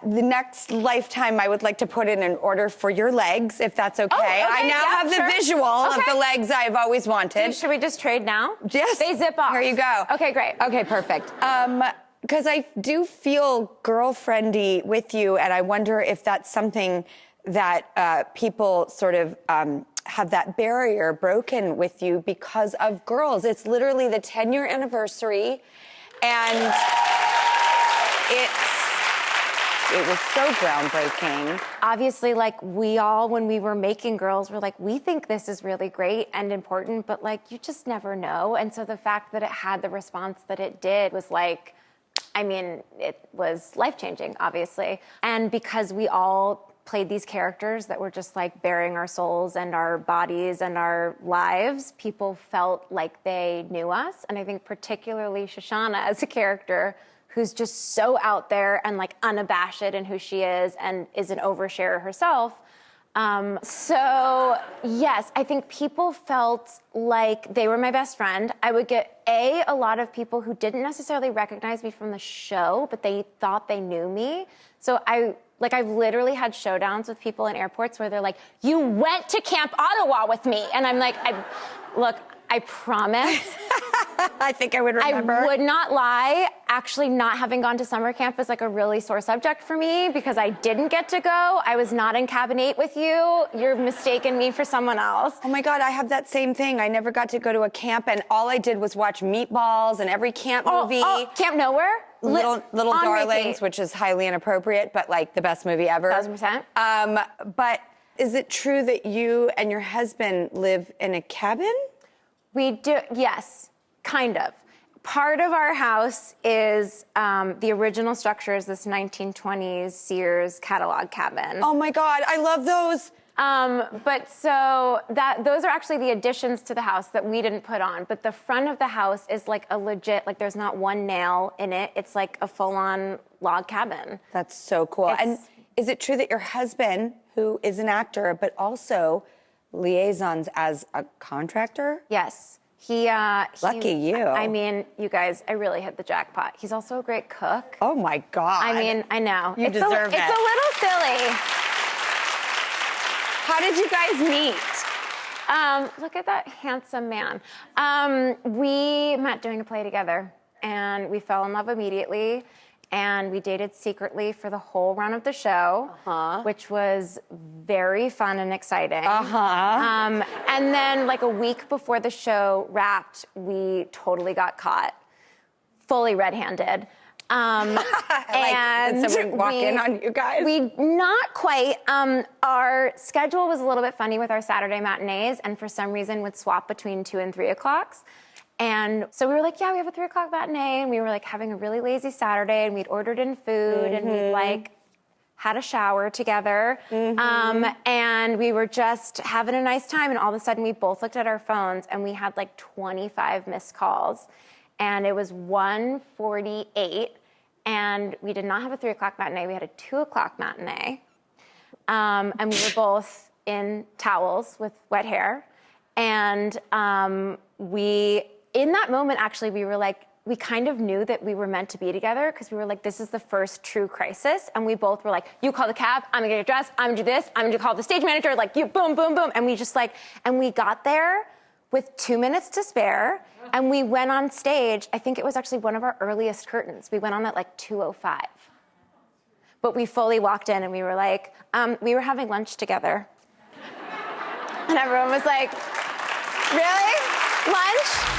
the next lifetime, I would like to put in an order for your legs, if that's okay. Oh, okay. I now have the visual of the legs I've always wanted. Should we just trade now? Yes. They zip off. Here you go. Okay, great. Okay, perfect. Because I do feel girlfriendy with you, and I wonder if that's something that people sort of have that barrier broken with you because of girls. It's literally the 10-year anniversary, and it was so groundbreaking. Obviously, like, we all, when we were making Girls, were like, we think this is really great and important, but, like, you just never know. And so the fact that it had the response that it did was, like, I mean, it was life-changing, obviously. And because we all played these characters that were just, like, bearing our souls and our bodies and our lives, people felt like they knew us. And I think particularly Shoshana as a character who's just so out there and, like, unabashed in who she is and is an oversharer herself. So, yes, I think people felt like they were my best friend. I would get, a lot of people who didn't necessarily recognize me from the show, but they thought they knew me. So I've literally had showdowns with people in airports where they're like, you went to Camp Ottawa with me. And I'm like, look, I promise. I think I would remember. I would not lie. Actually, not having gone to summer camp is like a really sore subject for me because I didn't get to go. I was not in cabin 8 with you. You're mistaking me for someone else. Oh my God, I have that same thing. I never got to go to a camp, and all I did was watch Meatballs and every camp movie. Oh, Camp Nowhere? Little Darlings, which is highly inappropriate, but like the best movie ever. 1,000%. But is it true that you and your husband live in a cabin? We do, yes, kind of. Part of our house is the original structure is this 1920s Sears catalog cabin. Oh my God, I love those. But so those are actually the additions to the house that we didn't put on. But the front of the house is like a legit, like there's not one nail in it. It's like a full-on log cabin. That's so cool. And is it true that your husband, who is an actor, but also liaisons as a contractor? Yes. Lucky you. I mean, you guys, I really hit the jackpot. He's also a great cook. Oh my God. I mean, I know. You deserve it. It's a little silly. How did you guys meet? Look at that handsome man. We met doing a play together, and we fell in love immediately, and we dated secretly for the whole run of the show, which was very fun and exciting. And then, like, a week before the show wrapped, we totally got caught, fully red-handed. And did someone walk in on you guys? We not quite. Our schedule was a little bit funny with our Saturday matinees, and for some reason would swap between 2 and 3 o'clocks. And so we were like, yeah, we have a 3 o'clock matinee, and we were like having a really lazy Saturday, and we'd ordered in food, and we'd like had a shower together, and we were just having a nice time, and all of a sudden we both looked at our phones, and we had like 25 missed calls. And it was 1:48, and we did not have a 3 o'clock matinee. We had a 2 o'clock matinee. And we were both in towels with wet hair. And in that moment, actually, we were like, we kind of knew that we were meant to be together because we were like, this is the first true crisis. And we both were like, you call the cab, I'm gonna get dressed, I'm gonna do this, I'm gonna call the stage manager, like, you boom, boom, boom. And we just like, and we got there with 2 minutes to spare, and we went on stage. I think it was actually one of our earliest curtains. We went on at like 2:05. But we fully walked in and we were like, we were having lunch together. And everyone was like, really? Lunch?